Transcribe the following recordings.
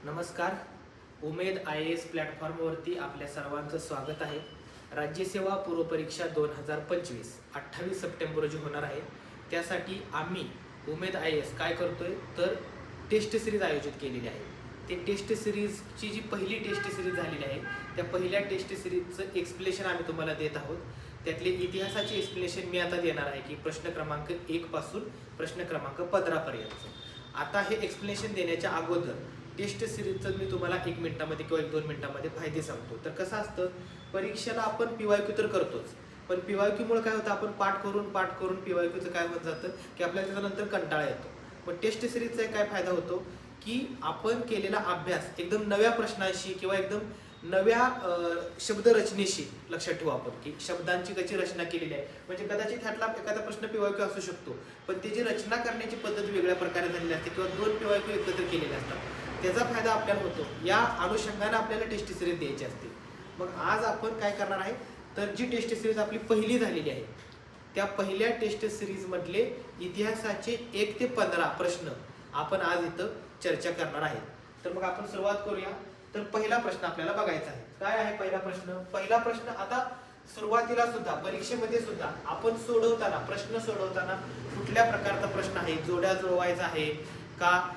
नमस्कार. उमेद IAS प्लॅटफॉर्मवरती आपल्या सर्वांचं स्वागत आहे. राज्यसेवा पूर्व परीक्षा 2025 28 सप्टेंबर रोजी होणार आहे. त्यासाठी आम्ही उमेद IAS काय करतोय तर टेस्ट सिरीज आयोजित केलेली आहे. ते टेस्ट सिरीजची जी पहिली टेस्ट सिरीज झालेली आहे त्या पहिल्या टेस्ट सिरीजचं एक्सप्लेनेशन आम्ही तुम्हाला देत आहोत. त्यातले इतिहासाचे एक्सप्लेनेशन मी आता देणार आहे की प्रश्न क्रमांक 1 पासून प्रश्न क्रमांक 15 पर्यंत. आता हे एक्सप्लेनेशन देण्याच्या अगोदर टेस्ट सिरीजचं मी तुम्हाला 1 मिनिटामध्ये किंवा 1-2 मिनिटामध्ये फायदे सांगतो. तर कसं असतं, परीक्षेला आपण PYQ तर करतोच, पण PYQ मुळे काय होतं, आपण पाठ करून PYQचं काय होत जातं की आपल्याला त्याच्यानंतर कंटाळा येतो. पण टेस्ट सिरीजचा काय फायदा होतो की आपण केलेला अभ्यास एकदम नव्या प्रश्नांशी किंवा एकदम नव्या शब्दरचनेशी लक्षात ठेवू आपण की शब्दांची कशी रचना केलेली आहे. म्हणजे कदाचित ह्यातला एखादा प्रश्न PYQ असू शकतो, पण त्याची रचना करण्याची पद्धत वेगळ्या प्रकारे झालेली असते किंवा 2 PYQ एकत्र केलेले असतात. त्याचा फायदा आपल्याला होतो. या अनुषंगाने आपल्याला टेस्ट सिरीज द्यायची असते. मग आज आपण काय करणार आहे तर जी टेस्ट सिरीज आपली पहिली झालेली आहे त्या पहिल्या टेस्ट सिरीज मधले इतिहासाचे 1 ते 15 प्रश्न आपण आज इथं चर्चा करणार आहे. तर मग आपण सुरुवात करूया. तर पहिला प्रश्न आपल्याला बघायचा आहे. काय आहे पहिला प्रश्न? पहिला प्रश्न आता सुरुवातीला सुद्धा परीक्षेमध्ये सुद्धा आपण सोडवताना प्रश्न सोडवताना कुठल्या प्रकारचा प्रश्न आहे, जोड्या जुळवायचा आहे का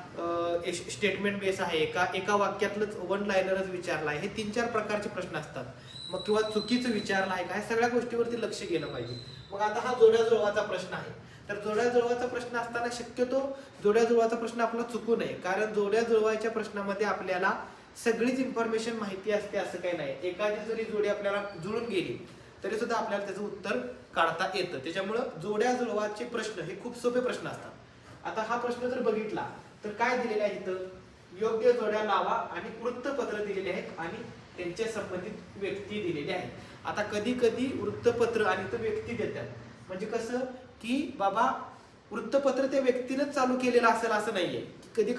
स्टेटमेंट बेस आहे का एका वाक्यातलंच वन लाइनरच विचारला आहे, हे 3-4 प्रकारचे प्रश्न असतात. मग किंवा चुकीचं विचारलं आहे का, ह्या सगळ्या गोष्टीवरती लक्ष गेलं पाहिजे. मग आता हा जोड्या जुळवाचा प्रश्न आहे. तर जोड्या जुळवाचा प्रश्न असताना शक्यतो जोड्या जुळवाचा प्रश्न आपला चुकू नये, कारण जोड्या जुळवायच्या प्रश्नामध्ये आपल्याला सगळीच इन्फॉर्मेशन माहिती असते असं काही नाही. एखादी जरी जोडी आपल्याला जुळून गेली तरी सुद्धा आपल्याला त्याचं उत्तर काढता येतं. त्याच्यामुळं जोड्या जुळवाचे प्रश्न हे खूप सोपे प्रश्न असतात. आता हा प्रश्न जर बघितला तर काय दिलेलं आहे इथं, योग्य जोड्या लावा आणि वृत्तपत्र दिलेले आहेत आणि त्यांच्या संबंधित व्यक्ती दिलेली आहे. आता कधी कधी वृत्तपत्र आणि तो व्यक्ती देतात, म्हणजे कसं की बाबा वृत्तपत्र त्या व्यक्तीनंच चालू केलेलं असेल असं नाहीये. कधी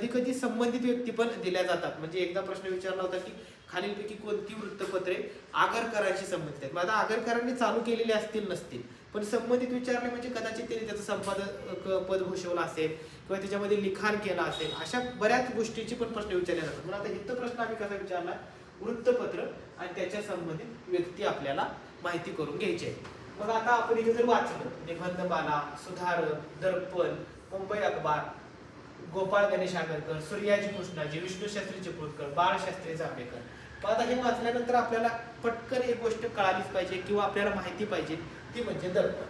कधी संबंधित व्यक्ती पण दिल्या जातात. म्हणजे एकदा प्रश्न विचारला होता की खालीलपैकी कोणती वृत्तपत्रे आगरकरांशी संबंधित आहेत. मग आता आगरकरांनी चालू केलेली असतील नसतील, पण संबंधित विचारले म्हणजे कदाचित त्यांनी त्याचं संपादक पद भूषवलं असेल किंवा त्याच्यामध्ये लिखाण केलं असेल, अशा बऱ्याच गोष्टींची पण प्रश्न विचारले जातात. म्हणून आता इथं प्रश्न आम्ही कसा विचारला, वृत्तपत्र आणि त्याच्या संबंधित व्यक्ती आपल्याला माहिती करून घ्यायची आहे. मग आता आपण इथे जर वाचलं निबंधमाला, सुधारक, दर्पण, मुंबई अखबार, गोपाळ गणेश आगरकर, सूर्याजी कृष्णाजी, विष्णुशास्त्री चिपळूणकर, बाळशास्त्री जांभेकर. मग आता हे वाचल्यानंतर आपल्याला पटकन एक गोष्ट कळालीच पाहिजे किंवा आपल्याला माहिती पाहिजे, ती म्हणजे दर्पण.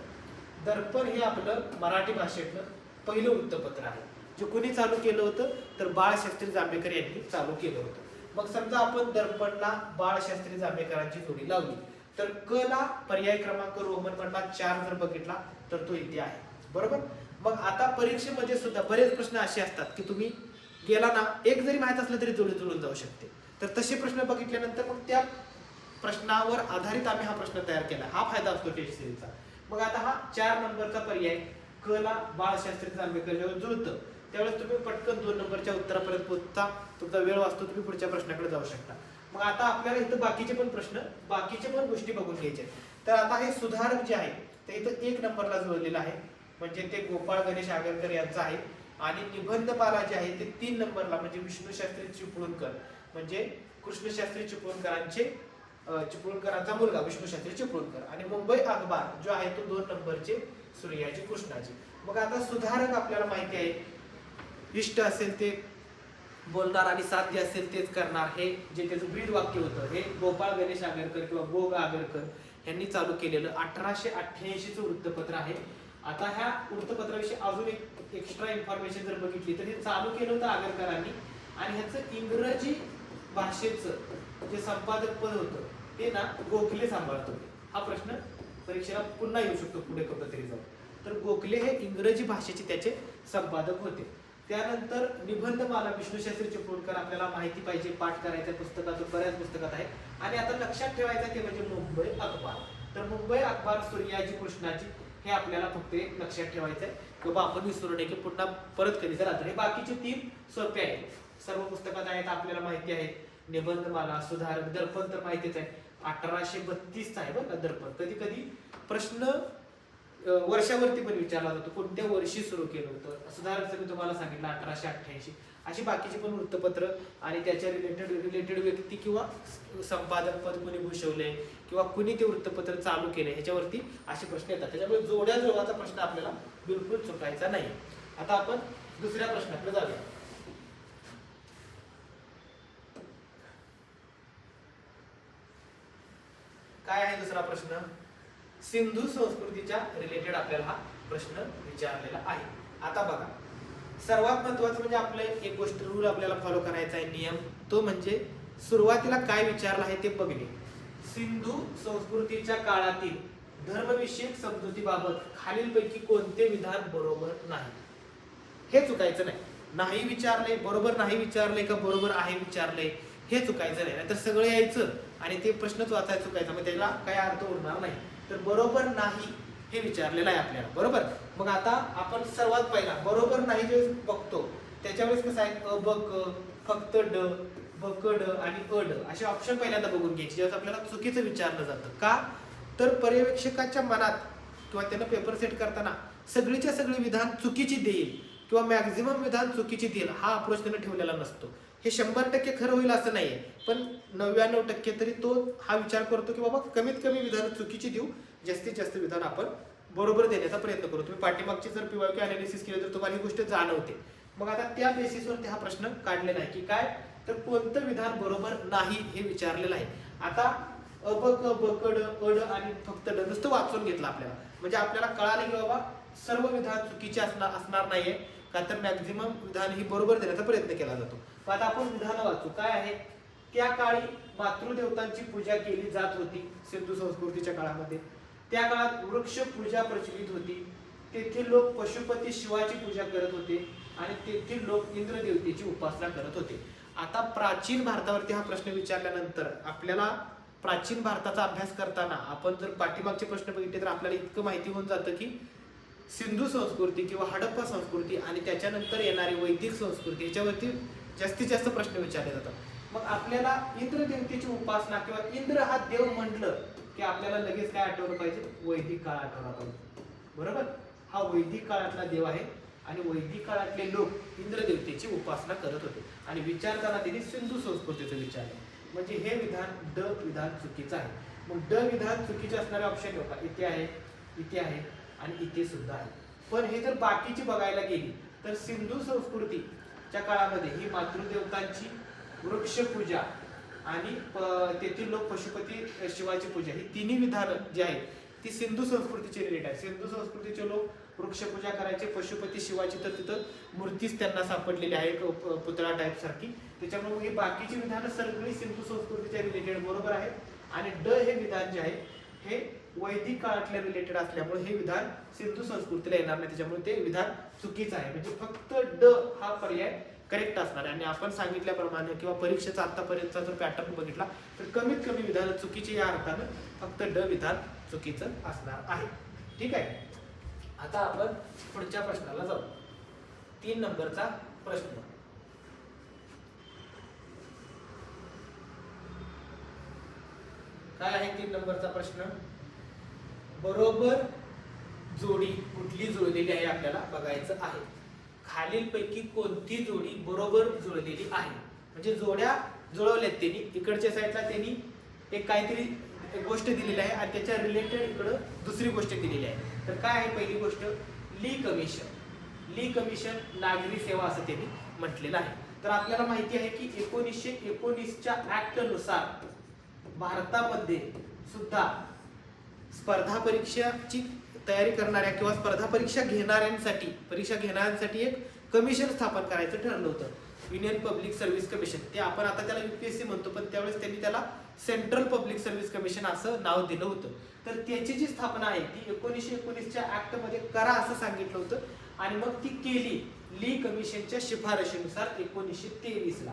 दर्पण हे आपलं मराठी भाषेतलं पहिलं वृत्तपत्र आहे. जे कोणी चालू केलं होतं तर बाळशास्त्री जांभेकर यांनी चालू केलं होतं. मग समजा आपण दर्पणला बाळशास्त्री जांभेकरांची जोडी लावली तर क ला पर्याय क्रमांक रोमन मधला 4 जर बघितला तर तो इथे आहे, बरोबर. मग आता परीक्षेमध्ये सुद्धा बरेच प्रश्न असे असतात की तुम्ही गेला ना, एक जरी माहित असलं तरी जोडी जुळून जाऊ शकते. तर तसे प्रश्न बघितल्यानंतर मग त्या प्रश्नावर आधारित आम्ही हा प्रश्न तयार केला. हा फायदा असतो टेस्ट सिरीजचा. मग आता हा 4 नंबरचा पर्याय क ला बाळशास्त्री जांभेकर जेव्हा जुळतं त्यावेळेस तुम्ही पटकन 2 नंबरच्या उत्तरापर्यंत पोहोचता, तुमचा वेळ वाचतो, तुम्ही पुढच्या प्रश्नाकडे जाऊ शकता. मग आता आपल्याला इथं बाकीचे पण गोष्टी बघून घ्यायच्या. तर आता हे सुधारक जे आहे ते इथं 1 नंबरला जुळलेलं आहे, म्हणजे ते गोपाळ गणेश आगरकर यांचं आहे. आणि निबंधमाला जे आहे ते 3 नंबरला म्हणजे विष्णुशास्त्री चिपळूणकर, म्हणजे कृष्णशास्त्री चिपळूणकरांचा मुलगा विष्णुशास्त्री चिपळूणकर. आणि मुंबई अखबार जो आहे तो 2 नंबरचे सूर्याजी कृष्णाजी. मग आता सुधारक आपल्याला माहिती आहे, इष्ट असेल ते बोलणार आणि साध्य असेल तेच करणार, हे जे त्याचं ब्रीद वाक्य होतं हे गोपाळ गणेश आगरकर किंवा गोग आगरकर यांनी चालू केलेलं 1888चं वृत्तपत्र आहे. आता ह्या वृत्तपत्राविषयी अजून एक एक्स्ट्रा इन्फॉर्मेशन जर बघितली तर हे चालू केलं होतं आगरकरांनी आणि ह्याचं इंग्रजी भाषेचं जे संपादक पद होतं ते ना गोखले सांभाळत होते. हा प्रश्न परीक्षेला पुन्हा येऊ शकतो पुढे कुठं तरी जाऊन. तर गोखले हे इंग्रजी भाषेचे त्याचे संपादक होते. त्यानंतर निबंधमाला विष्णुशास्त्री चिपळूणकर आपल्याला माहिती पाहिजे, पाठ करायच्या पुस्तकातून बऱ्याच पुस्तकात आहे. आणि आता लक्षात ठेवायचं ते म्हणजे मुंबई अखबार. तर मुंबई अखबार सूर्याजी कृष्णाजी हे आपल्याला फक्त एक लक्षात ठेवायचं आहे किंवा आपण विसरू नये की पुन्हा परत कधी जर हे बाकीचे 3 सोपे आहेत, सर्व पुस्तकात आहेत, आपल्याला माहिती आहे. निबंधमाला, सुधारक, दर्पण तर माहितीच आहे, 1832 आहे बरं का दर्पण. कधी कधी प्रश्न वर्षावरती पण विचारला जातो, कोणत्या वर्षी सुरू केलं होतं. सुधारक मी तुम्हाला सांगितलं 1888. अशी बाकीची पण वृत्तपत्र आणि त्याच्या रिलेटेड व्यक्ती किंवा संपादक पद कुणी भूषवले किंवा कुणी ते वृत्तपत्र चालू केले ह्याच्यावरती असे प्रश्न येतात. त्याच्यामुळे जोड्या जुळवाचा प्रश्न आपल्याला बिलकुल चुकायचा नाही. आता आपण दुसऱ्या प्रश्नाकडे जाऊया. काय आहे दुसरा प्रश्न? सिंधू संस्कृतीच्या रिलेटेड आपल्याला हा प्रश्न विचारलेला आहे. आता बघा, सर्वात महत्वाचं म्हणजे आपलं एक गोष्ट रूल आपल्याला फॉलो करायचा आहे, नियम. तो म्हणजे सुरुवातीला काय विचारलं आहे ते बघणे. सिंधू संस्कृतीच्या काळातील धर्मविषयक समजुतीबाबत खालीलपैकी कोणते विधान बरोबर नाही? हे चुकायचं नाही. नाही विचारले, बरोबर नाही विचारले का बरोबर आहे विचारले, हे चुकायचं नाही. नाहीतर सगळं यायचं आणि ते प्रश्नच वाचायला चुकायचा, मग त्याला काय अर्थ उरणार नाही. तर बरोबर नाही हे विचारलेलं आहे आपल्याला, बरोबर. मग आता आपण सर्वात पहिला बरोबर नाही जे बघतो त्याच्यावेळेस कसं आहे, अ ब क, फक्त ड, ब क ड आणि अ ड असे ऑप्शन पहिल्यांदा बघून घ्यायचे, ज्यावेळेस आपल्याला चुकीचं विचारलं जातं. का तर पर्यवेक्षकाच्या मनात किंवा त्यानं पेपर सेट करताना सगळीच्या सगळी विधान चुकीची देईल किंवा मॅक्झिमम विधान चुकीची देईल हा अप्रोच त्यानं ठेवलेला नसतो. हे 100% खरं होईल असं नाहीये, पण 99% तरी तो हा विचार करतो की बाबा कमीत कमी विधान चुकीची देऊ, जास्तीत जास्त विधान आपण बरोबर देण्याचा प्रयत्न करू. तुम्ही पाठीमागची जर पीवायक्यू अनालिसिस केलं तर तुम्हाला ही गोष्ट जाणवते. मग आता त्या बेसिसवरती हा प्रश्न काढलेला आहे की काय, तर कोणतं विधान बरोबर नाही हे विचारलेलं आहे. आता अ ब क ब क ड अ ड आणि फक्त ड नुसतं वाचून घेतलं आपल्याला, म्हणजे आपल्याला कळालं की बाबा सर्व विधान चुकीचे असणार नाहीये, का तर मॅक्झिमम विधान ही बरोबर देण्याचा प्रयत्न केला जातो. मग आता आपण विधान वाचू. काय आहे, त्या काळी मातृदेवतांची पूजा केली जात होती सिंधू संस्कृतीच्या काळामध्ये. त्या काळात वृक्ष पूजा प्रचलित होती. तेथील लोक पशुपती शिवाची पूजा करत होते आणि तेथील लोक इंद्रदेवतेची उपासना करत होते. आता प्राचीन भारतावरती हा प्रश्न विचारल्यानंतर आपल्याला प्राचीन भारताचा अभ्यास करताना आपण जर पाठीमागचे प्रश्न बघितले तर आपल्याला इतकं माहिती होऊन जातं की सिंधू संस्कृती किंवा हडप्पा संस्कृती आणि त्याच्यानंतर येणारी वैदिक संस्कृती याच्यावरती जास्तीत जास्त प्रश्न विचारले जातात. मग आपल्याला इंद्रदेवतेची उपासना किंवा इंद्र हा देव म्हटलं की आपल्याला लगेच काय आठवलं पाहिजे, वैदिक काळ आठवला पाहिजे, बरोबर. हा वैदिक काळातला देव आहे आणि वैदिक काळातले लोक इंद्रदेवतेची उपासना करत होते आणि विचारताना त्यांनी सिंधू संस्कृतीचं विचारलं. म्हणजे हे विधान ड विधान चुकीचं आहे. मग ड विधान चुकीचे असणारे ऑप्शन बघा, इथे आहे, इथे आहे आणि इथे सुद्धा आहे. पण हे जर बाकीची बघायला गेली तर सिंधू संस्कृतीच्या काळामध्ये ही मातृदेवतांची वृक्षपूजा आणि तेथील लोक पशुपती शिवाची पूजा ही तिन्ही विधानं जी आहेत ती सिंधू संस्कृतीचे रिलेटेड आहे. सिंधू संस्कृतीचे लोक वृक्षपूजा करायचे, पशुपती शिवाची तर तिथं मूर्तीच त्यांना सापडलेली आहे पुतळा टाईप सारखी. त्याच्यामुळे ही बाकीची विधानं सगळी सिंधू संस्कृतीच्या रिलेटेड बरोबर आहेत. आणि ड हे विधान जे आहे हे वैदिक काळातल्या रिलेटेड असल्यामुळे हे विधान सिंधू संस्कृतीला येणार नाही, त्याच्यामुळे ते विधान चुकीचं आहे. म्हणजे फक्त ड हा पर्याय करेक्ट असणार आहे. आणि आपण सांगितल्याप्रमाणे किंवा परीक्षेचा आतापर्यंतचा जर पॅटर्न बघितला तर कमीत कमी विधान चुकीची या अर्थानं फक्त ड विधान चुकीचं असणार आहे. ठीक आहे. आता आपण पुढच्या प्रश्नाला जाऊ. 3 नंबरचा प्रश्न. काय आहे 3 नंबरचा प्रश्न? बरोबर जोडी कुठली जुळलेली आहे आपल्याला बघायचं आहे. खालीलपैकी कोणती जोडी बरोबर जुळलेली आहे? म्हणजे जोड्या जुळवल्यात त्यांनी, इकडच्या साईडला त्यांनी एक काहीतरी एक गोष्ट दिलेली आहे आणि त्याच्या रिलेटेड इकडं दुसरी गोष्ट दिलेली आहे. तर काय आहे पहिली गोष्ट? ली कमिशन. ली कमिशन नागरी सेवा असं त्यांनी म्हटलेलं आहे. तर आपल्याला माहिती आहे की 1919च्या ऍक्ट नुसार भारतामध्ये सुद्धा स्पर्धा परीक्षाची तयारी करणाऱ्या किंवा स्पर्धा परीक्षा घेणाऱ्यांसाठी एक कमिशन स्थापन करायचं ठरलं होतं, युनियन पब्लिक सर्व्हिस कमिशन. ते आपण आता त्याला UPSC म्हणतो, पण त्यावेळेस त्यांनी त्याला सेंट्रल पब्लिक सर्व्हिस कमिशन असं नाव दिलं होतं. तर त्याची जी स्थापना आहे ती 1919च्या ऍक्ट मध्ये करा असं सांगितलं होतं आणि मग ती केली ली कमिशनच्या शिफारशीनुसार 1923ला.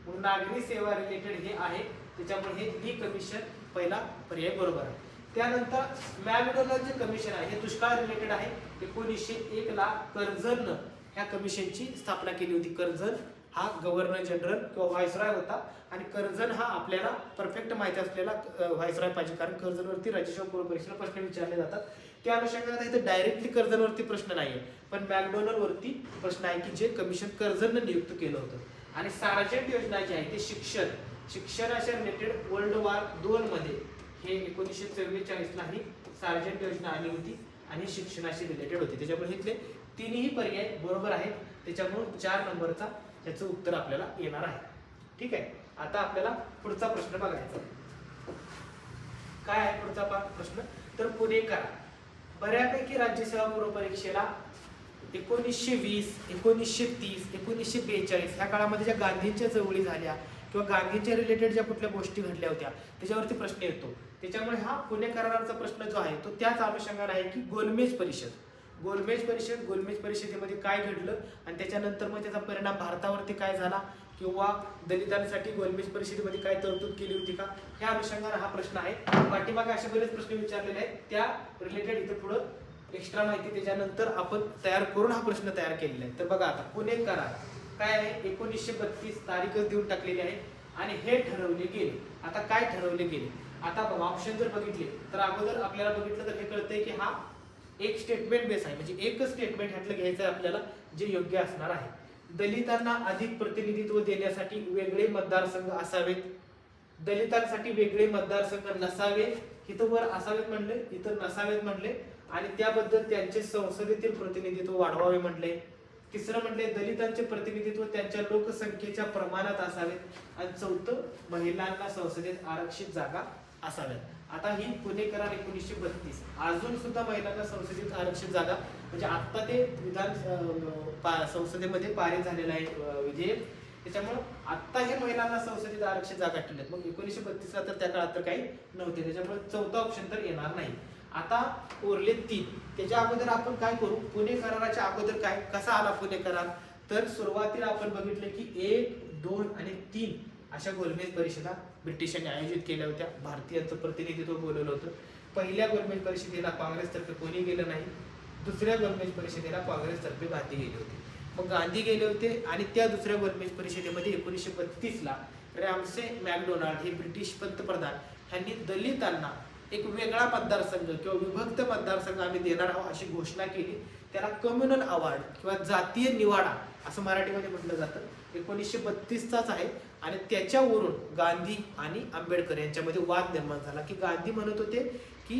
मग नागरी सेवा रिलेटेड हे आहे, त्याच्यामुळे हे ली कमिशन पहिला पर्याय बरोबर आहे. त्यानंतर मॅकडोनल्ड जे कमिशन आहे हे दुष्काळ रिलेटेड आहे. 1901ला कर्झन ह्या कमिशनची स्थापना केली होती. कर्झन हा गव्हर्नर जनरल किंवा व्हायसरॉय होता आणि कर्झन हा आपल्याला परफेक्ट माहिती असलेला व्हायसरॉय पाहिजे, कारण कर्झनवरती राज्यसेवा पूर्व परीक्षेला प्रश्न विचारले जातात. त्या अनुषंगाने इथे डायरेक्टली कर्जनवरती प्रश्न नाहीये, पण मॅकडोनल वरती प्रश्न आहे की जे कमिशन कर्जननं नियुक्त केलं होतं। आणि सार्जंट योजना जी आहे ते शिक्षणाच्या रिलेटेड वर्ल्ड वॉर 2 मध्ये हे 1944 ला ही सार्जंट योजना आली होती आणि शिक्षणाशी रिलेटेड होती। त्याच्यामुळे इथले तिन्ही पर्याय बरोबर आहेत, त्याच्यामुळे 4 नंबरचा याचं उत्तर आपल्याला येणार आहे। ठीक आहे, आता आपल्याला पुढचा प्रश्न बघायचा। काय आहे पुढचा प्रश्न, तर पुणे करा। बऱ्यापैकी राज्यसेवा पूर्व परीक्षेला 1920, 1930, 1942 ह्या काळामध्ये ज्या गांधींच्या चळवळी झाल्या किंवा गांधींच्या रिलेटेड ज्या कुठल्या गोष्टी घडल्या होत्या त्याच्यावरती प्रश्न येतो। त्याच्यामुळे हा पुणे कराराचा प्रश्न जो आहे तो त्याच अनुषंगाने आहे की गोलमेज परिषदेमध्ये काय घडलं आणि त्याच्यानंतर मग त्याचा परिणाम भारतावरती काय झाला किंवा दलितांसाठी गोलमेज परिषदेमध्ये काय तरतूद केली होती का, ह्या अनुषंगाने हा प्रश्न आहे। पाठीमागे असे बरेच प्रश्न विचारलेले आहेत, त्या रिलेटेड इथे पुढे एक्स्ट्रा माहिती त्याच्यानंतर आपण तयार करून हा प्रश्न तयार केलेला आहे। तर बघा आता पुणे करार काय आहे, 1932 तारीखच देऊन टाकलेली आहे आणि हे ठरवले गेले। आता काय ठरवले गेले, आता ऑप्शन जर बघितले तर अगोदर आपल्याला बघितलं तर हे कळतंय की हा एक स्टेटमेंट बेस आहे, म्हणजे एकच स्टेटमेंट ह्यातलं घ्यायचं आहे आपल्याला जे योग्य असणार आहे। दलितांना अधिक प्रतिनिधित्व देण्यासाठी वेगळे मतदारसंघ असावेत, दलितांसाठी वेगळे मतदारसंघ नसावे, इथं वर असावेत म्हणले इथं नसावेत म्हणले, आणि त्याबद्दल त्यांचे संसदेतील प्रतिनिधित्व वाढवावे म्हणले। तिसरं म्हणले दलितांचे प्रतिनिधित्व त्यांच्या लोकसंख्येच्या प्रमाणात असावेत, आणि चौथं महिलांना संसदेत आरक्षित जागा असाव्यात। आता ही पुणे करार 1932 अजून सुद्धा महिलांना संसदेत आरक्षित जागा, म्हणजे आता ते विधान संसदेमध्ये पारित झालेलं आहे विधेयक, त्याच्यामुळे आता हे महिलांना संसदेत आरक्षित जागा ठेवल्यात। मग 1932 ला तर त्या काळात तर काही नव्हते, त्याच्यामुळे चौथा ऑप्शन तर येणार नाही। आता उरले 3, त्याच्या अगोदर आपण काय करू, पुणे कराराच्या अगोदर काय कसा आला पुणे करार, तर सुरुवातीला आपण बघितले की 1, 2 आणि 3 अशा गोलमेज परिषदा ब्रिटिशांनी आयोजित केल्या होत्या, भारतीयांचं प्रतिनिधित्व बोलवलं होतं। पहिल्या गोलमेज परिषदेला काँग्रेसतर्फे कोणी गेलं नाही, दुसऱ्या गोलमेज परिषदेला काँग्रेसतर्फे गांधी गेले होते। मग गांधी गेले होते आणि त्या दुसऱ्या गोलमेज परिषदेमध्ये 1932 ला रॅमसे मॅकडोनाल्ड हे ब्रिटिश पंतप्रधान यांनी दलितांना एक वेगळा मतदारसंघ किंवा विभक्त मतदारसंघ आम्ही देणार आहोत अशी घोषणा केली। त्याला कम्युनल अवॉर्ड किंवा जातीय निवाडा असं मराठीमध्ये म्हटलं जातं, 1932चाच आहे। आणि त्याच्यावरून गांधी आणि आंबेडकर यांच्यामध्ये वाद निर्माण झाला की गांधी म्हणत होते की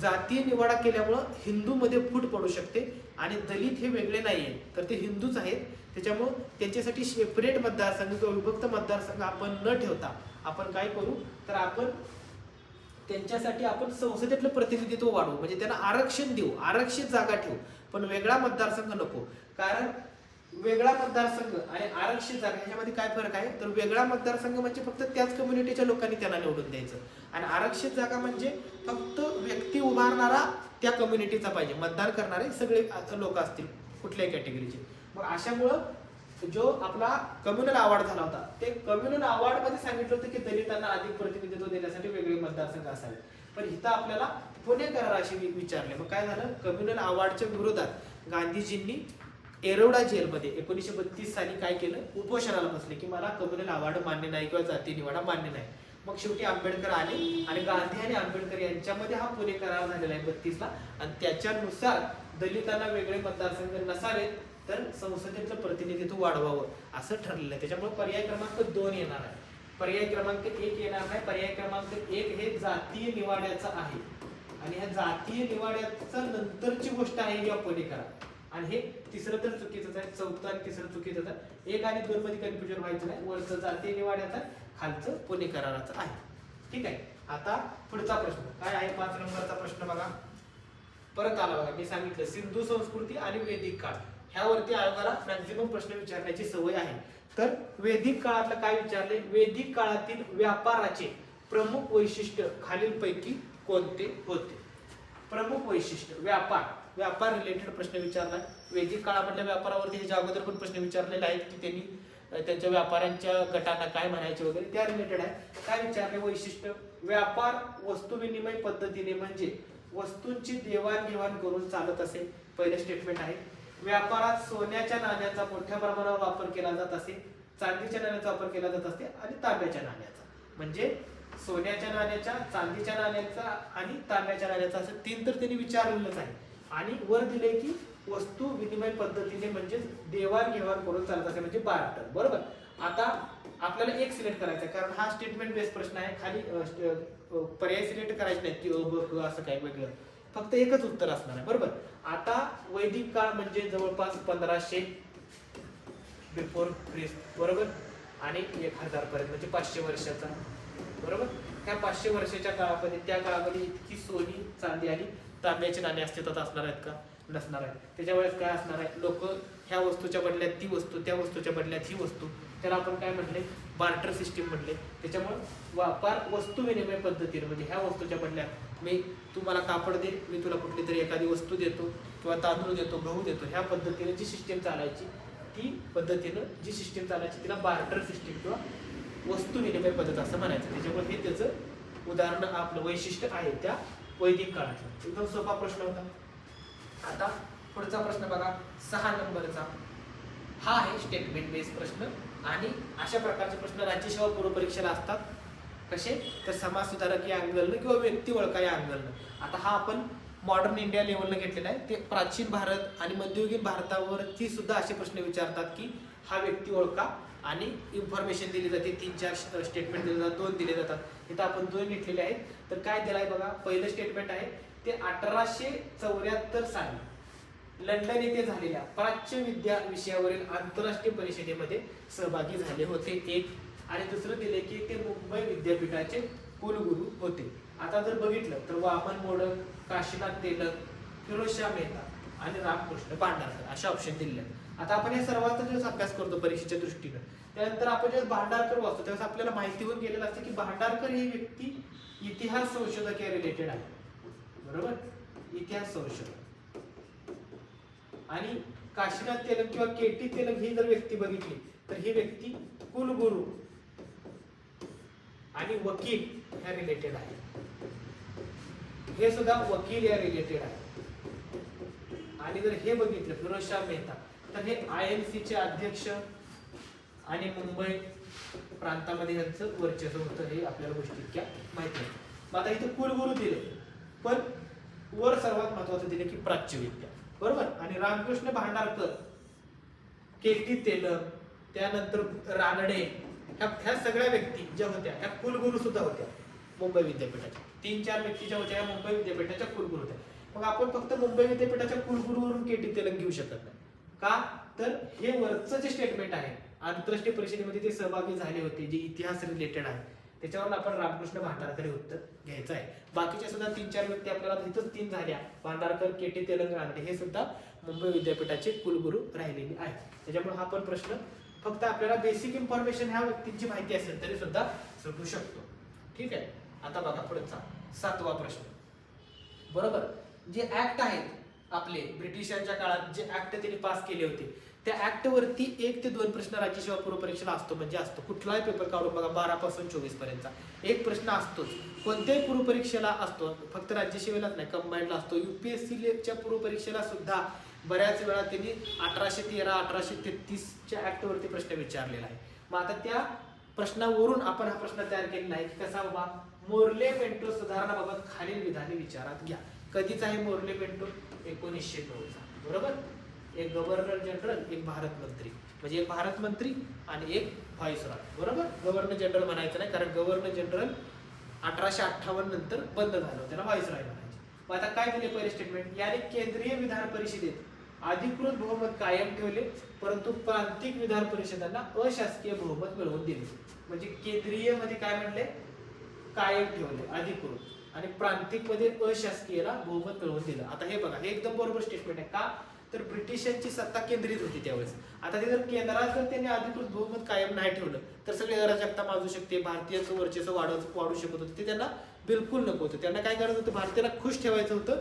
जातीय निवाडा केल्यामुळं हिंदूमध्ये फूट पडू शकते आणि दलित हे वेगळे नाहीये तर ते हिंदूच आहेत, त्याच्यामुळं त्यांच्यासाठी सेपरेट मतदारसंघ किंवा विभक्त मतदारसंघ आपण न ठेवता आपण काय करू, तर आपण त्यांच्यासाठी आपण संसदेतलं प्रतिनिधित्व वाढवू, म्हणजे त्यांना आरक्षण देऊ, आरक्षित जागा ठेवू, पण वेगळा मतदारसंघ नको। कारण वेगळा मतदारसंघ आणि आरक्षित जागा ह्याच्यामध्ये काय फरक आहे, तर वेगळा मतदारसंघ म्हणजे फक्त त्याच कम्युनिटीच्या लोकांनी त्यांना निवडून द्यायचं, आणि आरक्षित जागा म्हणजे फक्त व्यक्ती उभारणारा त्या कम्युनिटीचा पाहिजे, मतदान करणारे सगळे लोक असतील कुठल्याही कॅटेगरीचे। मग अशामुळं जो आपला कम्युनल अवॉर्ड झाला होता ते कम्युनल अवॉर्ड मध्ये सांगितलं होतं की दलितांना अधिक प्रतिनिधित्व देण्यासाठी वेगळे मतदारसंघ असावे, पण इथं आपल्याला पुणे कराराशी विचारले। मग काय झालं, कम्युनल अवॉर्डच्या विरोधात गांधीजींनी एरोडा जेलमध्ये 1932 साली काय केलं, उपोषणाला बसले की मला कम्युनल अवॉर्ड मान्य नाही किंवा जाती निवाडा मान्य नाही। मग शेवटी आंबेडकर आले आणि गांधी आणि आंबेडकर यांच्यामध्ये हा पुणे करार झालेला आहे 32 ला, आणि त्याच्यानुसार दलितांना वेगळे मतदारसंघ नसावेत तर संसदेचं प्रतिनिधित्व वाढवावं असं ठरलेलं आहे। त्याच्यामुळे पर्याय क्रमांक 2 येणार आहे, पर्याय क्रमांक 1 येणार नाही। पर्याय क्रमांक 1 हे जातीय निवाड्याचं आहे, आणि ह्या जातीय निवाड्याचा नंतरची गोष्ट आहे या पुणे करार, आणि हे तिसरं तर चुकीचंच आहे, चौथं आणि तिसरं चुकीचंच आहे। 1 आणि 2 मध्ये कन्फ्युजन व्हायचं नाही, वरचं जातीय निवाड्याचं खालचं पुणे कराराचं आहे। ठीक आहे, आता पुढचा प्रश्न काय आहे, 5 नंबरचा प्रश्न बघा, परत आला बघा, मी सांगितलं सिंधू संस्कृती आणि वैदिक काळ ह्यावरती आयोगाला मॅक्झिमम प्रश्न विचारण्याची सवय आहे। तर वैदिक काळातलं काय विचारले, वैदिक काळातील व्यापाराचे प्रमुख वैशिष्ट्य खालीलपैकी कोणते होते। प्रमुख वैशिष्ट्य व्यापार रिलेटेड प्रश्न विचारला। वैदिक काळामधल्या व्यापारावरती ह्याच्या अगोदर पण प्रश्न विचारलेले आहेत की त्यांनी त्यांच्या व्यापाऱ्यांच्या गटांना काय म्हणायचे वगैरे, त्या रिलेटेड आहे। काय विचारले, वैशिष्ट्य व्यापार वस्तू विनिमय पद्धतीने म्हणजे वस्तूंची देवाणघेवाण करून चालत असे, पहिले स्टेटमेंट आहे। व्यापारात सोन्याच्या नाण्याचा मोठ्या प्रमाणावर वापर केला जात असे, चांदीच्या नाण्याचा वापर केला जात असते आणि तांब्याच्या नाण्याचा, म्हणजे सोन्याच्या नाण्याच्या, चांदीच्या नाण्याचा आणि तांब्याच्या नाण्याचा, असं 3 तर त्यांनी विचारलेलंच आहे. आणि वर दिले की वस्तू विनिमय पद्धतीने म्हणजे देवाणघेवाण करून चालत असे म्हणजे बार्टर. बरोबर. आता आपल्याला एक सिलेक्ट करायचं आहे कारण हा स्टेटमेंट बेस्ड प्रश्न आहे. खाली पर्याय सिलेक्ट करायचे नाहीत की ब क असं काय वेगळं, फक्त एकच उत्तर असणार आहे. बरोबर. आता वैदिक काळ म्हणजे जवळपास 1500 बिफोर ख्रिस्त. बरोबर. आणि 1000 पर्यंत म्हणजे 500 वर्षाचा. बरोबर. त्या 500 वर्षाच्या काळामध्ये, त्या काळामध्ये इतकी सोनी, चांदी आणि तांब्याचे नाणे अस्तित्वात असणार आहेत का? नसणार आहे. त्याच्या वेळेस काय असणार आहे, लोक ह्या वस्तूच्या बदल्यात ती वस्तू, त्या वस्तूच्या बदल्यात ही वस्तू, त्याला आपण काय म्हणले, बार्टर सिस्टीम म्हणले. त्याच्यामुळे व्यापार वस्तू विनिमय पद्धतीने म्हणजे ह्या वस्तूच्या बदल्यात मी तुम्हाला कापड दे, मी तुला कुठली तरी एखादी वस्तू देतो किंवा तांदूळ देतो, गहू देतो, ह्या पद्धतीने जी सिस्टीम चालायची, ती पद्धतीनं जी सिस्टीम चालायची तिला बार्टर सिस्टीम किंवा वस्तू विनिमय पद्धत असं म्हणायचं. त्याच्यामुळे हे त्याचं उदाहरण, आपलं वैशिष्ट्य आहे त्या वैदिक काळाचं. एकदम सोपा प्रश्न होता. आता पुढचा प्रश्न बघा, 6 नंबरचा. हा आहे स्टेटमेंट बेस्ड प्रश्न आणि अशा प्रकारचे प्रश्न राज्यसेवा पूर्व परीक्षेला असतात. कसे तर समाज सुधारक या अँगलनं किंवा व्यक्ती ओळखा या अँगलनं. आता हा आपण मॉडर्न इंडिया लेवलनं घेतलेला आहे. ते प्राचीन भारत आणि मध्ययुगीन भारतावरती सुद्धा असे प्रश्न विचारतात की हा व्यक्ती ओळखा आणि इन्फॉर्मेशन दिली जाते. 3-4 स्टेटमेंट दिले जातात, 2 दिले जातात. इथं आपण 2 घेतलेले आहेत. तर काय दिलं आहे बघा, पहिलं स्टेटमेंट आहे ते 1874 साली लंडन येथे झालेल्या प्राच्य विद्या विषयावरील आंतरराष्ट्रीय परिषदेमध्ये सहभागी झाले होते, एक. आणि दुसरं दिले की ते मुंबई विद्यापीठाचे कुलगुरू होते. आता जर बघितलं तर वामन मोडक, काशीनाथ तेलक, फिरोजशाह मेहता आणि रामकृष्ण भांडारकर अशा ऑप्शन दिलेले आहेत. आता आपण या सर्वांचा जेव्हा अभ्यास करतो परीक्षेच्या दृष्टीनं, त्यानंतर आपण जेव्हा भांडारकर वाचतो त्यावेळेस आपल्याला माहिती होऊन गेलेलं असतं की भांडारकर ही व्यक्ती इतिहास संशोधक या रिलेटेड आहे. बरोबर. इतिहास संशोधक. आणि काशीनाथ तेलक किंवा केटी तेलक ही जर व्यक्ती बघितली तर ही व्यक्ती कुलगुरू आणि वकील ह्या रिलेटेड आहे. हे सुद्धा वकील या रिलेटेड आहे. आणि जर हे बघितलं फिरोजशाह मेहता तर हे INC चे अध्यक्ष आणि मुंबई प्रांतामध्ये यांचं वर्चस्व होतं, हे आपल्याला गोष्टी इतक्या माहिती आहे. मग आता इथे कुलगुरू दिले, पण वर सर्वात महत्वाचं दिले की प्राच्य विद्या. बरोबर. आणि रामकृष्ण भांडारकर, केटी तेलक, त्यानंतर रानडे, ह्या सगळ्या व्यक्ती ज्या होत्या त्या कुलगुरू सुद्धा होत्या मुंबई विद्यापीठाच्या. 3-4 व्यक्ती ज्या होत्या मुंबई विद्यापीठाच्या कुलगुरू होत्या. मग आपण फक्त मुंबई विद्यापीठाच्या कुलगुरूवरून केटी तेलक घेऊ शकत नाही. का तर हे वरचं जे स्टेटमेंट आहे आंतरराष्ट्रीय परिषदेमध्ये ते सहभागी झाले होते, जे इतिहास रिलेटेड आहे, त्याच्यावर आपण रामकृष्ण भांडारकर हे उत्तर घ्यायचं आहे. बाकीच्या सुद्धा 3-4 व्यक्ती आपल्याला इथंच 3 झाल्या, भांडारकर, केटी तेलक, रानडे, हे सुद्धा मुंबई विद्यापीठाचे कुलगुरू राहिलेले आहेत. त्याच्यामुळे हा पण प्रश्न फक्त आपल्याला बेसिक इन्फॉर्मेशन ह्या व्यक्तींची माहिती असेल तरी सुद्धा सुटू शकतो. ठीक आहे. आता बघा पुढचा 7वा प्रश्न. बरोबर. जे ऍक्ट आहेत आपले ब्रिटिशांच्या काळात, जे ऍक्ट त्यांनी पास केले होते, त्या ऍक्ट वरती 1 ते 2 प्रश्न राज्यसेवा पूर्व परीक्षेला असतो. म्हणजे असतो कुठलाही पेपर काढून बघा 12 पासून 24 पर्यंतचा एक प्रश्न असतोच. कोणत्याही पूर्व परीक्षेला असतो, फक्त राज्यसेवेलाच नाही, कंबाईंडला असतो. UPSCच्या पूर्व परीक्षेला सुद्धा बऱ्याच वेळा त्यांनी 1813, 1833च्या ऍक्ट वरती प्रश्न विचारलेला आहे. मग आता त्या प्रश्नावरून आपण हा प्रश्न तयार केलेला आहे की कसा बाबा, मोर्ले पेंटो सुधारणाबाबत खालील विधाने विचारात घ्या. कधीच आहे मोर्ले पेंटो? 1909चा. बरोबर. एक गव्हर्नर जनरल, एक भारत मंत्री, म्हणजे एक भारत मंत्री आणि एक व्हाईसरॉय. बरोबर. गव्हर्नर जनरल म्हणायचं नाही, कारण गव्हर्नर जनरल 1858 नंतर बंद झालं, त्याला व्हाईसरॉय म्हणायचे. मग आता काय दिले पहिले स्टेटमेंट, याने केंद्रीय विधान परिषदेत अधिकृत बहुमत कायम ठेवले, परंतु प्रांतिक विधान परिषदांना अशासकीय बहुमत मिळवून दिले. म्हणजे केंद्रीय मध्ये काय म्हणले, कायम ठेवले अधिकृत, आणि प्रांतिक मध्ये अशासकीयला बहुमत मिळवून दिलं. आता हे बघा, हे एकदम बरोबर स्टेटमेंट आहे. का तर ब्रिटिशांची सत्ता केंद्रित होती त्यावेळेस. आता ते जर केंद्रात जर त्यांनी अधिकृत बहुमत कायम नाही ठेवलं तर सगळे अराजकता माजू शकते, भारतीयांचं वर्चस्व वाढू शकत होतं. ते त्यांना बिलकुल नको होतं. त्यांना काय करायचं होतं, भारतीयाला खुश ठेवायचं होतं.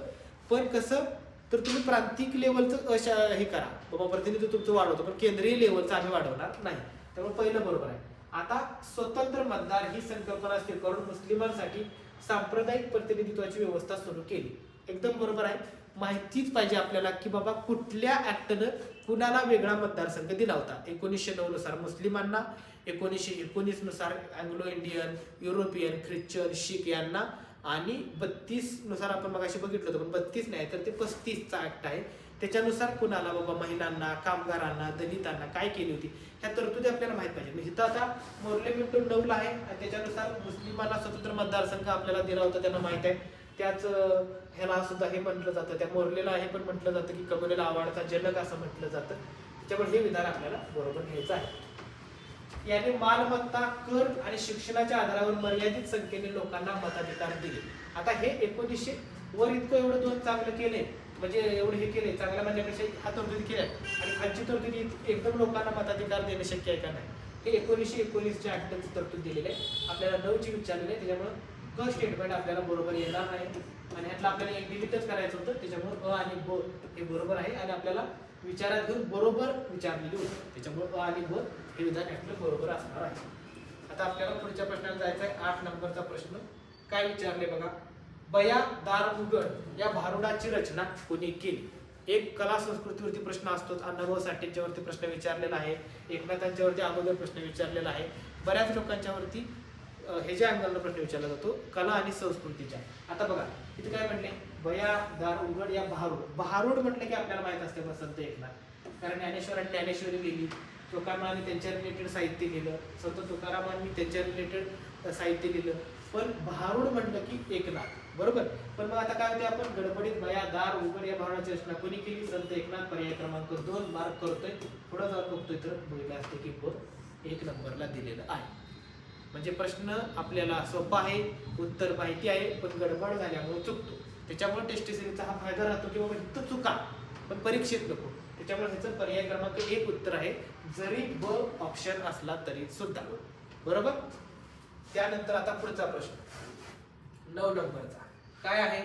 पण कसं, तर तुम्ही प्रांतिक लेवलचं हे करा बाबा, प्रतिनिधित्व तुमचं वाढवतो, पण केंद्रीय लेवलचं आम्ही वाढवणार नाही. त्यामुळे पहिलं बरोबर आहे. आता स्वतंत्र मतदार ही संकल्पना स्वीकारून मुस्लिमांसाठी सांप्रदायिक प्रतिनिधित्वाची व्यवस्था सुरू केली. एकदम बरोबर आहे. माहितीच पाहिजे आपल्याला की बाबा कुठल्या ऍक्टनं कुणाला वेगळा मतदारसंघ दिला होता. 1909 नुसार मुस्लिमांना, 1919 नुसार अँग्लो इंडियन, युरोपियन, ख्रिश्चन, शीख यांना, आणि 32 नुसार आपण मगाशी बघितलं होतं, पण 32 नाही तर ते 35चा ऍक्ट आहे. त्याच्यानुसार कुणाला बाबा महिलांना, कामगारांना, दलितांना काय केली होती ह्या तरतुदी आपल्याला माहित पाहिजे. इथं आता मोर्ले मिंटो 9ला आहे आणि त्याच्यानुसार मुस्लिमांना स्वतंत्र मतदारसंघ आपल्याला दिला होता, त्यांना माहित आहे. त्याच ह्याला सुद्धा हे म्हटलं जातं, त्या मोर्लेला हे पण म्हटलं जातं की कमलेला आवाडचा जनक असं म्हटलं जातं. त्याच्यामुळे हे विधान आपल्याला बरोबर घ्यायचं आहे. याने मालमत्ता, कर आणि शिक्षणाच्या आधारावर मर्यादित संख्येने लोकांना मताधिकार दिले. आता हे 1900 वर इतकं एवढं दोन चांगलं केले, म्हणजे एवढे हे केले चांगल्या म्हणण्यापेक्षा हा तरतुदी केल्या, आणि खालची तरतुदी एकदम लोकांना मताधिकार देणं शक्य आहे का नाही, हे 1919च्या ऍक्टची तरतूद दिलेली आहे. आपल्याला 9ची विचारलेली आहे, त्याच्यामुळे क स्टेटमेंट आपल्याला बरोबर येणार नाही, आणि ह्यातलं आपल्याला एक डिलीटच करायचं होतं, त्याच्यामुळे अ आणि ब हे बरोबर आहे, आणि आपल्याला विचारात घेऊन बरोबर विचारलेली होती, त्याच्यामुळे अ आणि ब हे विधान आपलं बरोबर असणार आहे. आता आपल्याला पुढच्या प्रश्नाला जायचं आहे. 8 नंबरचा प्रश्न काय विचारले बघा. बया दार उघड या भारुडाची रचना कोणी केली? एक कला संस्कृतीवरती प्रश्न असतोच, अण्णाभाऊ साठेंच्या वरती प्रश्न विचारलेला आहे, एकनाथांच्या वरती अगोदर प्रश्न विचारलेला आहे, बऱ्याच लोकांच्या वरती हे ज्या अंगाला प्रश्न विचारला जातो कला आणि संस्कृतीच्या. आता बघा इथे काय म्हणले, बया दार उघड या भारूड. भारूड म्हटलं की आपल्याला माहित असते संत एकनाथ, कारण ज्ञानेश्वरांनी ज्ञानेश्वरी लिहिली, तुकारामांनी त्यांच्या रिलेटेड साहित्य लिहिलं, संत तुकारामांनी त्यांच्या रिलेटेड साहित्य लिहिलं, पण भारूड म्हटलं की एकनाथ, बरोबर. पण मग आता काय होते, आपण गडबडीत बया दार उघड या भारुडाची रचना कोणी केली? संत एकनाथ. पर्याय क्रमांक 2 मार्क करतोय. पुढे जाऊन बघतोय तर बघितलं असते की 1 नंबरला दिलेलं आहे. म्हणजे प्रश्न आपल्याला सोपा आहे, उत्तर माहिती आहे, पण गडबड झाल्यामुळे चुकतो. त्याच्यामुळे टेस्ट सिरीजचा हा फायदा राहतो की बाबा इथं चुका पण परीक्षेत नको. त्याच्यामुळे ह्याचं पर्याय क्रमांक 1 उत्तर आहे, जरी ब ऑप्शन असला तरी सुद्धा, बरोबर. त्यानंतर आता पुढचा प्रश्न 9 नंबरचा काय आहे,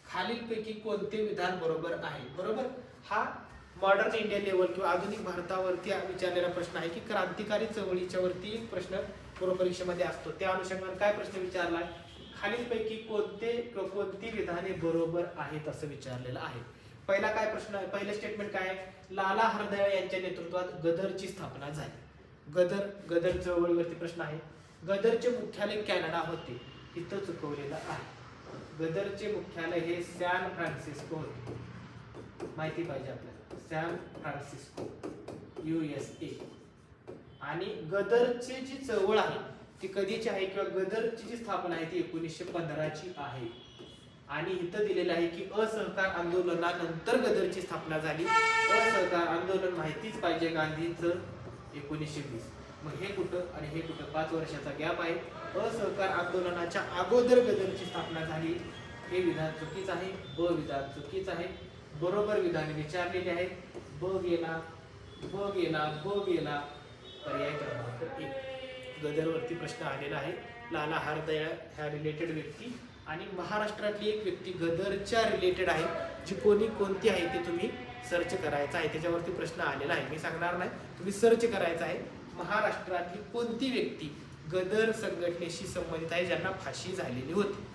खालीलपैकी कोणते विधान बरोबर आहे? बरोबर. हा मॉडर्न इंडिया लेवल किंवा आधुनिक भारतावरती विचारलेला प्रश्न आहे की क्रांतिकारी चळवळीच्या वरती एक प्रश्न पूर्वपरीक्षेमध्ये असतो. त्या अनुषंगाने काय प्रश्न विचारलाय, खालीलपैकी कोणती विधाने बरोबर आहेत असं विचारलेलं आहे. पहिला काय प्रश्न आहे, पहिलं स्टेटमेंट काय आहे, लाला हरदयाळ यांच्या नेतृत्वात गदरची स्थापना झाली. गदर चळवळीवरती प्रश्न आहे. गदरचे मुख्यालय कॅनडा होते, इथं चुकवलेलं आहे. गदरचे मुख्यालय हे सॅन फ्रान्सिस्को होते, माहिती पाहिजे आपल्याला, सॅन फ्रान्सिस्को USA. आणि गदरची जी चळवळ आहे ती कधीची आहे किंवा गदरची जी स्थापना आहे ती 1915ची आहे. आणि इथं दिलेलं आहे की असहकार आंदोलनानंतर गदरची स्थापना झाली. असहकार आंदोलन माहितीच पाहिजे गांधींचं 1920. मग हे कुठं आणि हे कुठं 5 वर्षाचा गॅप आहे. असहकार आंदोलनाच्या अगोदर गदरची स्थापना झाली, हे विधान चुकीच आहे. ब विधान चुकीच आहे. बरोबर विधान विचारलेले आहेत. ब गेला, ब गेला, ब गेला. पर्याय क्रमांक 1 गदरवरती प्रश्न आलेला आहे. लाला हरदयाळ ह्या रिलेटेड व्यक्ती आणि महाराष्ट्रातली एक व्यक्ती गदरच्या रिलेटेड आहे, जी कोणती आहे ते तुम्ही सर्च करायचं आहे. त्याच्यावरती प्रश्न आलेला आहे, मी सांगणार नाही, तुम्ही सर्च करायचं आहे. महाराष्ट्रातली कोणती व्यक्ती गदर संघटनेशी संबंधित आहे ज्यांना फाशी झालेली होती.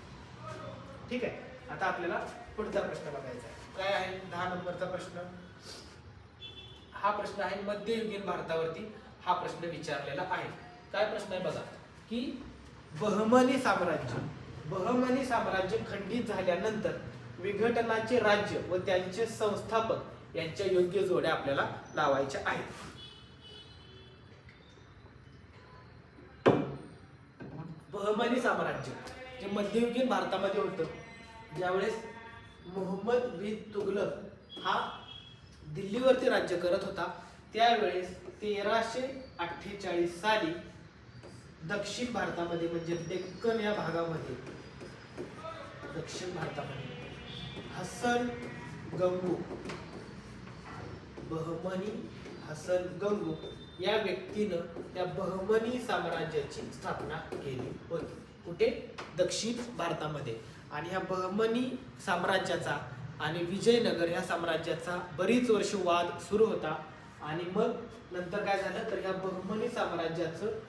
ठीक आहे. आता आपल्याला पुढचा प्रश्न बघायचा आहे. काय आहे 10 नंबरचा प्रश्न. हा प्रश्न आहे मध्ययुगीन भारतावरती हा प्रश्न विचारलेला आहे. काय प्रश्न आहे बघा की बहमनी साम्राज्य खंडित झाल्यानंतर विघटनाचे राज्य व त्यांचे संस्थापक यांच्या योग्य जोड्या आपल्याला लावायच्या आहेत. बहमनी साम्राज्य जे मध्ययुगीन भारतामध्ये होतं, ज्यावेळेस मोहम्मद बिन तुघलक हा दिल्लीवरती राज्य करत होता, त्यावेळेस 1348 साली दक्षिण भारतामध्ये म्हणजे डेक्कन या भागामध्ये, दक्षिण भारतामध्ये हसन गंगू, बहमनी हसन गंगू या व्यक्तीनं त्या बहमनी साम्राज्याची स्थापना केली होती. कुठे? दक्षिण भारतामध्ये. आणि ह्या बहमनी साम्राज्याचा आणि विजयनगर ह्या साम्राज्याचा बरीच वर्ष वाद सुरू होता. आणि मग नंतर काय झालं तर ह्या बहमनी साम्राज्याचं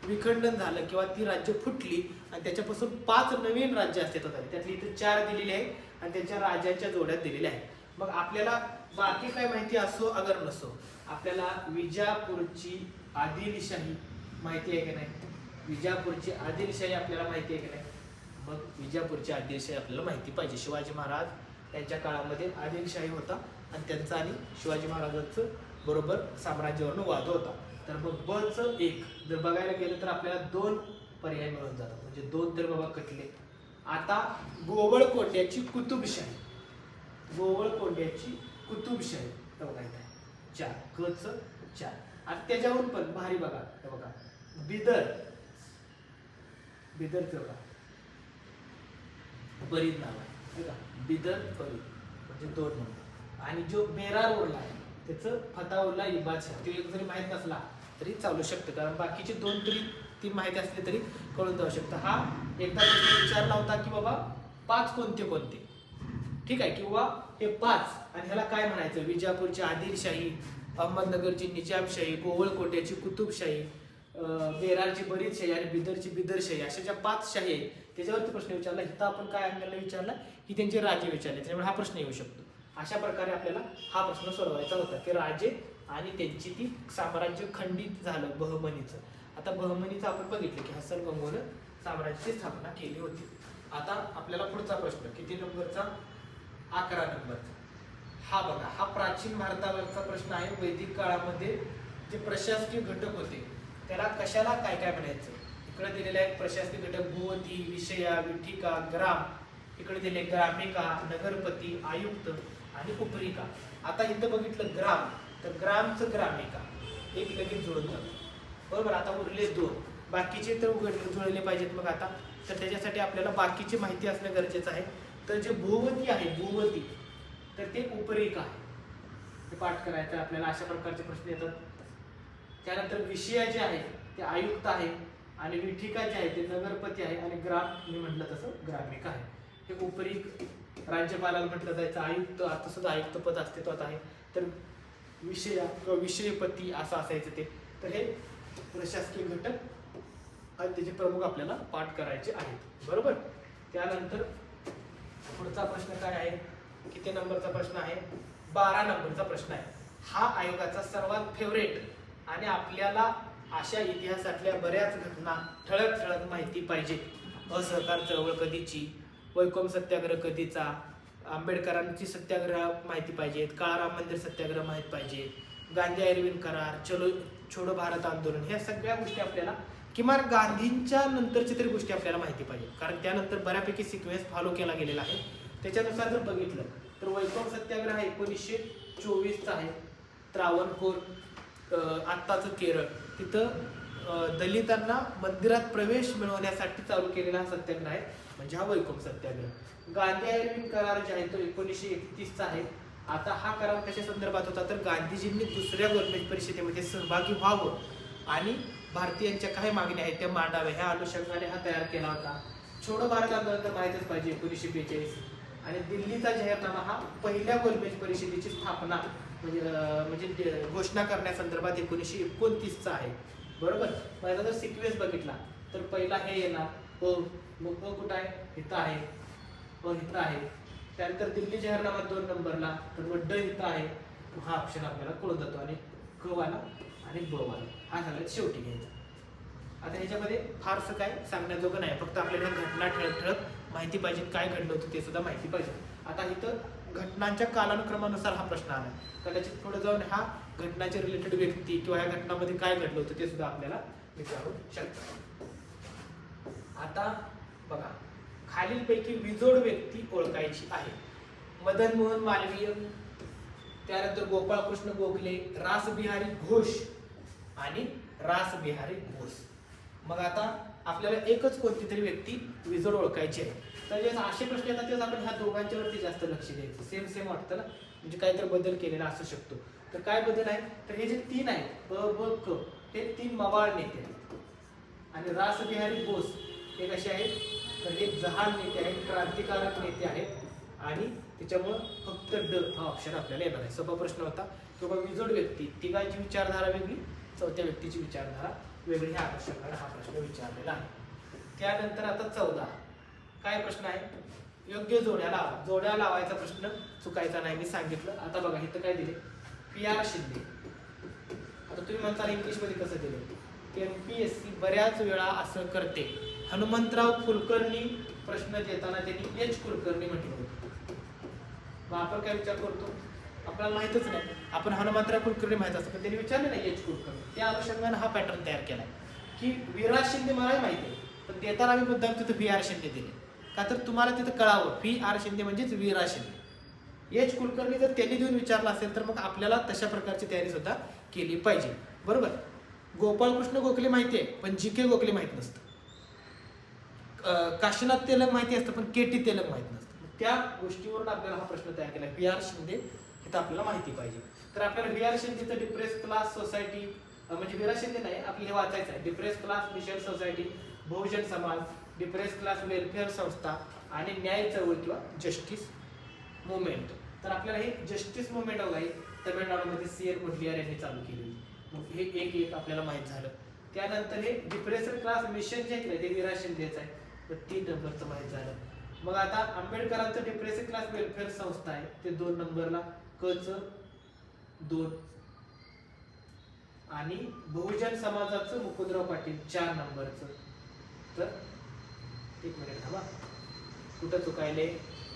विखंडन झालं किंवा ती राज्य फुटली आणि त्याच्यापासून 5 नवीन राज्य अस्तित्वात आली. त्यातली इथे 4 दिलेली आहे आणि त्यांच्या राजांच्या जोड्यात दिलेल्या आहेत. मग आपल्याला बाकी काय माहिती असो अगर नसो, आपल्याला विजापूरची आदिलशाही माहिती आहे की नाही? विजापूरची आदिलशाही आपल्याला माहिती आहे की नाही? मग विजापूरची आदिलशाही आपल्याला माहिती पाहिजे. शिवाजी महाराज यांच्या काळामध्ये आदिलशाही होता आणि त्यांचा आणि शिवाजी महाराजांचं बरोबर साम्राज्यावरून वाद होता. तर मग बचं एक जर बघायला गेलं तर आपल्याला 2 पर्याय मिळून जातात, म्हणजे 2 तर बाबा कटले. आता गोवळकोंड्याची कुतुबशाही, गोवळकोंड्याची कुतुबशाही बघा इथे 4 कच 4. आणि त्याच्यावरून पण भारी बघा, हे बघा बिदर, बिदरचं बघा बरीद नाव आहे का, बिदर बरीद म्हणजे 2 नंबर. आणि जो बेरार उरला आहे त्याचं फताउल्ला इबाद शाह, ते एक जरी माहीत नसला तरी चालू शकतं, कारण बाकीचे 2 तरी 3 माहिती असले तरी कळून जाऊ शकतं. हा एकदा विचारला होता की बाबा 5 कोणते कोणते, ठीक आहे, किंवा हे 5 आणि ह्याला काय म्हणायचं? विजापूरची आदिलशाही, अहमदनगरची निजामशाही, गोवळकोंड्याची कुतुबशाही, बेरारची बरीदशाही आणि बिदरची बिदरशाही, अशा ज्या 5 शाही आहेत त्याच्यावरती प्रश्न विचारला. इथं आपण काय आपल्याला विचारला की त्यांचे राजे विचारले, त्याच्यामुळे हा प्रश्न येऊ शकतो. अशा प्रकारे आपल्याला हा प्रश्न सोडवायचा होता की राजे आणि त्यांची ती साम्राज्य खंडित झालं बहमनीचं. आता बहमनीचं आपण बघितलं की हसन गंगोनं साम्राज्याची स्थापना केली होती. आता आपल्याला पुढचा प्रश्न किती नंबरचा? 11 नंबरचा. हा बघा, हा प्राचीन भारतावरचा प्रश्न आहे. वैदिक काळामध्ये जे प्रशासकीय घटक होते त्याला कशाला काय काय म्हणायचं? इकडे दिलेले आहेत प्रशासकीय घटक भूवती, विषया, विठिका, ग्राम. इकडे दिले ग्रामिका, नगरपती, आयुक्त आणि उपरिका. आता इथं बघितलं ग्राम, तर ग्रामचं ग्रामिका एक लगेच जुळून जातं, बरोबर. आता उरले 2, बाकीचे तर जुळले पाहिजेत. मग आता तर त्याच्यासाठी आपल्याला बाकीची माहिती असणं गरजेचं आहे. तर जे भूवती आहे, भूवती, तर ते उपरिका आहे, ते पाठ करायचं आपल्याला. अशा प्रकारचे प्रश्न येतात. त्यानंतर विषया जे आहे ते आयुक्त आहे आणि विठिका जे आहे ते नगरपती आहे आणि ग्राम मी म्हटलं तसं ग्रामिका आहे. हे उपरिक राज्यपालाला म्हटलं जायचं. आयुक्त, आता सुद्धा आयुक्त पद अस्तित्वात आहे. तर विषया किंवा विषयपती असं असायचं ते. तर हे प्रशासकीय घटक आणि त्याचे प्रमुख आपल्याला पाठ करायचे आहेत, बरोबर. त्यानंतर पुढचा प्रश्न काय आहे? किती नंबरचा प्रश्न आहे? 12 नंबरचा प्रश्न आहे. हा आयोगाचा सर्वात फेवरेट आणि आपल्याला अशा इतिहासातल्या बऱ्याच घटना ठळक ठळक माहिती पाहिजे. असहकार चळवळ कधीची, वैकोम सत्याग्रह कधीचा, आंबेडकरांची सत्याग्रह माहिती पाहिजेत, काळाराम मंदिर सत्याग्रह माहित पाहिजे, गांधी अरविंद करार, चलो छोडो भारत आंदोलन, ह्या सगळ्या गोष्टी आपल्याला किमान गांधींच्या नंतरच्या तरी गोष्टी आपल्याला माहिती पाहिजे, कारण त्यानंतर बऱ्यापैकी सिक्वेन्स फॉलो केला गेलेला आहे. त्याच्यानुसार जर बघितलं तर वैकोम सत्याग्रह 1924चा आहे. त्रावणकोर आत्ताचं केरळ, तिथं दलितांना मंदिरात प्रवेश मिळवण्यासाठी चालू केलेला हा सत्याग्रह आहे, म्हणजे हा वैकोम सत्याग्रह. गांधी अरविंद करार जे आहे तो 1931चा आहे. आता हा करार कशा संदर्भात होता? तर गांधीजींनी दुसऱ्या गोलमेज परिषदेमध्ये सहभागी व्हावं आणि भारतीयांच्या काही मागण्या आहेत त्या मांडाव्या, ह्या अनुषंगाने हा तयार केला होता. छोडो भारत आंदोलन तर माहितच पाहिजे 1942. आणि दिल्लीचा जाहीरनामा हा पहिल्या गोलमेज परिषदेची स्थापना म्हणजे घोषणा करण्यासंदर्भात 1929चा आहे, बरोबर. माझा जर सिक्वेन्स बघितला तर पहिला हे येणार मग कुठं आहे? इथं आहे, इथं आहे. त्यानंतर दिल्ली जाहीरनामा 2 नंबरला, तर मग इथं आहे. हा ऑप्शन आपल्याला कळून जातो आणि क वाला आणि ब वाला हा सगळ्यात शेवटी घ्यायचा. आता ह्याच्यामध्ये फारसं काय सांगण्याजोगं नाही, फक्त आपल्याला घटना ठळक ठळक माहिती पाहिजे, काय घडलं होतं ते सुद्धा माहिती पाहिजे. आता इथं घटनांच्या कालानुक्रमानुसार हा प्रश्न आला, कदाचित पुढे जाऊन हा घटनाच्या रिलेटेड व्यक्ती किंवा ह्या घटनामध्ये काय घडलं होतं ते सुद्धा आपल्याला विचारू शकतात. आता बघा, खालीलपैकी विजोड व्यक्ती ओळखायची आहे. मदन मोहन मालवीय, त्यानंतर गोपाळकृष्ण गोखले, रासबिहारी घोष आणि रासबिहारी बोस. मग आता आपल्याला एकच कोणती तरी व्यक्ती विजोड ओळखायची आहे. तर जेव्हा असे प्रश्न येतात तेव्हा आपण ह्या दोघांच्यावरती जास्त लक्ष द्यायचं. सेम सेम वाटतं ना, म्हणजे काहीतरी बदल केलेला असू शकतो. तर काय बदल आहे? तर हे जे 3 आहेत ब ब क, हे 3 मवाळ नेते आहेत. आणि रासबिहारी बोस हे कसे आहेत? तर हे जहाल नेते आहेत, क्रांतिकारक नेते आहेत. आणि त्याच्यामुळं फक्त ड हा ऑप्शन आपल्याला येणार आहे. सोपा प्रश्न होता किंवा विजोड व्यक्ती, तिघांची विचारधारा वेगळी, चौथ्या व्यक्तीची विचारधारा वेगळी ह्या आकर्षकाने हा प्रश्न विचारलेला आहे. त्यानंतर आता 14 काय प्रश्न आहे, योग्य जोड्या लावा. जोड्या लावायचा प्रश्न चुकायचा नाही, मी सांगितलं. आता बघा इथं काय दिले, PR शिंदे. आता तुम्ही म्हणता इंग्लिश मध्ये कसं दिले, MPSC बऱ्याच वेळा असं करते. हनुमंतराव कुलकर्णी प्रश्न देताना त्यांनी H कुलकर्णी म्हटलं होतं. मग आपण काय विचार करतो, आपल्याला माहितच नाही, आपण हनुमंतराव कुलकर्णी माहित असतं पण त्यांनी विचारले नाही H कुलकर्णी. त्या अनुषंगाने हा पॅटर्न तयार केलाय की विराज शिंदे मला माहिती आहे, पण देताना मी मुद्दाम तिथं VR शिंदे दिले का तर तुम्हाला तिथं कळावं VR शिंदे म्हणजेच विराज शिंदे. H कुलकर्णी जर त्यांनी देऊन विचारला असेल तर मग आपल्याला तशा प्रकारची तयारी सुद्धा केली पाहिजे. बरोबर. गोपाळकृष्ण गोखले माहिती आहे पण GK गोखले माहित नसतं. काशीनाथ तेलंग माहिती असतं पण KT तेलंग माहित नसतं. त्या गोष्टीवरून आपल्याला हा प्रश्न तयार केला. VR शिंदे हे तर आपल्याला माहिती पाहिजे. तर आपल्याला VR शिंदेचं डिप्रेस क्लास सोसायटी म्हणजे विराज शिंदे नाही, आपल्याला हे वाचायचं आहे. Depress class mission society, Bahujan Samaj, depress class welfare संस्था आणि न्याय चळवळ किंवा जस्टिस मुवमेंट. तर आपल्याला हे जस्टिस मुवमेंट बघा तमिळनाडूमध्ये CN मुडलियार यांनी चालू केली. मग हे एक आपल्याला माहित झालं. त्यानंतर हे डिप्रेस क्लास मिशन जे आहे ते विराज शिंदेचं आहे, तर 3 नंबरचं माहित झालं. मग आता आंबेडकरांचं डिप्रेस क्लास वेलफेअर संस्था आहे ते 2 नंबरला, कचं 2 आणि बहुजन समाजाचं मुकुंदराव पाटील 4 नंबरचं. तर एक मिनिट थांबा, कुठं चुकायले,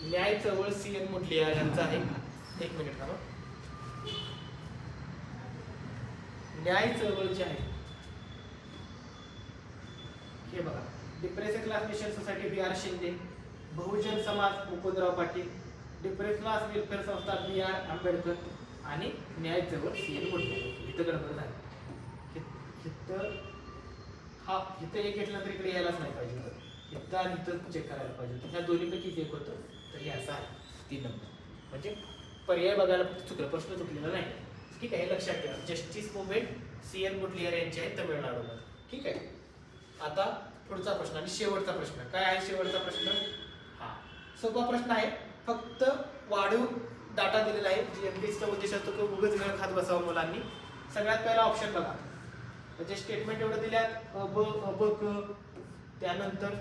न्याय चळवळ CN मुडलियार यांचा आहे. एक मिनिट थांबा, न्याय चळवळ जे आहे हे बघा, depressed class mission society VR Shinde, Bahujan Samaj Mukundrao Patil, depressed class welfare संस्था BR आंबेडकर आणि न्याय चळवळ CN मुडलियार. इथं गडबड झाली. इथं एक घेतलं तर इकडे यायलाच नाही पाहिजे होतं. इथं आणि इथं चेक करायला पाहिजे होतं. ह्या दोन्हीपैकीच एक होतं, तर हे असं आहे 3 नंबर. म्हणजे पर्याय बघायला चुकलं, प्रश्न चुकलेला नाही. ठीक आहे, हे लक्षात ठेवा. जस्टिस मुवमेंट CN मुडलियार यांचे आहे तमिळनाडूमध्ये. ठीक आहे. आता पुढचा प्रश्न आणि शेवटचा प्रश्न. काय आहे शेवटचा प्रश्न? हा सोपा प्रश्न आहे, फक्त वाढीव डाटा दिलेला आहे. GMPSCचा उद्देश असतो की उगाच वेळ खात बसावं मुलांनी. सगळ्यात पहिला ऑप्शन बघा, म्हणजे स्टेटमेंट एवढं दिल्यात, क, त्यानंतर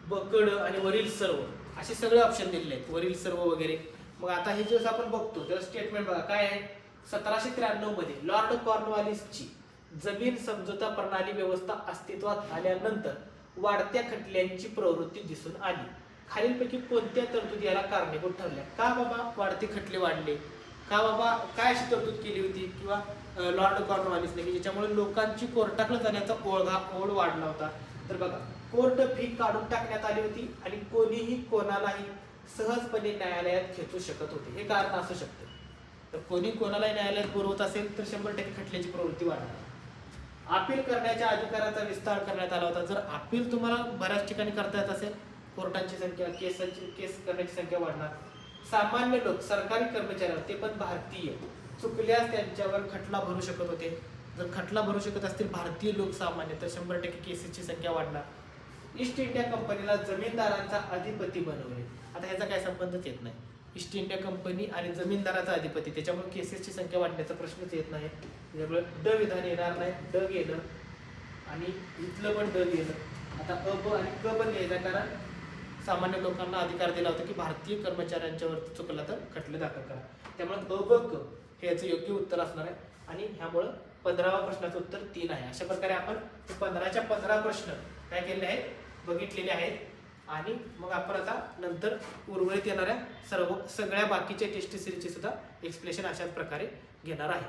बकड आणि वरील सर्व असे सगळे ऑप्शन दिलेले आहेत, वरील सर्व वगैरे. मग आता हे जे आपण बघतो तर स्टेटमेंट बघा काय आहे. 1793 मध्ये लॉर्ड कॉर्नवालिसची जमीन समझोता प्रणाली व्यवस्था अस्तित्वात आल्यानंतर वाढत्या खटल्यांची प्रवृत्ती दिसून आली. खालीलपैकी कोणत्या तरतुदी याला कारणीभूत ठरल्या? का बाबा वाढते खटले वाढले, का बाबा काय अशी तरतूद केली होती किंवा लॉर्ड कॉर्नवालिसने की ज्याच्यामुळे लोकांची कोर्टाकडे जाण्याचा ओढ वाढला होता? तर बघा, कोर्ट फी काढून टाकण्यात आली होती आणि कोणीही कोणालाही सहजपणे न्यायालयात खेचू शकत होते. हे कारण असू शकते. तर कोणी कोणालाही न्यायालयात पुरवत असेल तर 100% खटल्याची प्रवृत्ती वाढणार. अपील करण्याच्या अधिकाराचा विस्तार करण्यात आला होता. जर अपील तुम्हाला बऱ्याच ठिकाणी करता येत असेल, कोर्टांची संख्या, केस करण्याची संख्या वाढणार. सामान्य लोक, सरकारी कर्मचारी ते पण भारतीय, चुकल्यास त्यांच्यावर खटला भरू शकत होते. जर खटला भरू शकत असतील भारतीय लोक सामान्य, तर 100% केसेसची संख्या वाढणार. ईस्ट इंडिया कंपनीला जमीनदारांचा अधिपती बनवले. आता ह्याचा काय संबंधच येत नाही. ईस्ट इंडिया कंपनी आणि जमीनदाराचा अधिपती, त्याच्यामुळे केसेसची संख्या वाढण्याचा प्रश्नच येत नाही. त्यामुळे ड विधान येणार नाही, ड गेलं आणि इथलं पण ड गेलं. आता अ, ब आणि क पण घ्यायचा, कारण सामान्य लोकांना अधिकार दिला होता की भारतीय कर्मचाऱ्यांच्यावर चुकला तर खटले दाखल करा. त्यामुळे अ, ब, क हे याचं योग्य उत्तर असणार आहे. आणि ह्यामुळं 15व्या प्रश्नाचं उत्तर 3 आहे. अशा प्रकारे आपण 15च्या 15 प्रश्न काय केलेले आहेत, बघितलेले आहेत. आणि मग आपण आता नंतर उर्वरित येणाऱ्या सगळ्या बाकीच्या टेस्ट सिरीजचे सुद्धा एक्सप्लेनेशन अशाच प्रकारे घेणार आहे.